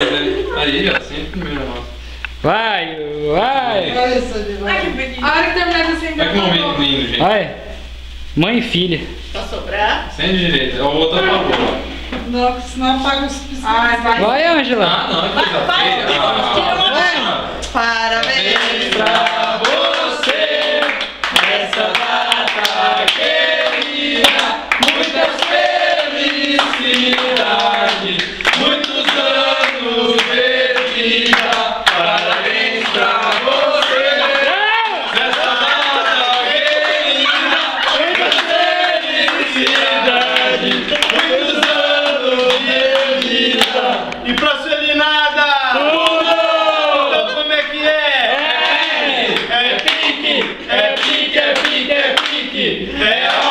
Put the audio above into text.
Aí, ó, sempre primeiro nosso. Vai, vai! Olha só, vai. A hora que terminar de acender, Olha que momento lindo, gente. Vai! Mãe e filha. Pra sobrar. Sem direito. A outra apagou. não, senão apaga os piscadores. Vai, Ângela! Ah, não, é coisa feia. Parabéns pra você nessa data querida. Muitas felicidades, muitos anos de vida. Parabéns pra você nessa data querida. Muitas felicidades, muitos anos de vida. E pra Selinada! Tudo! Então como é que é? É pique, é pique, é pique, é pique. É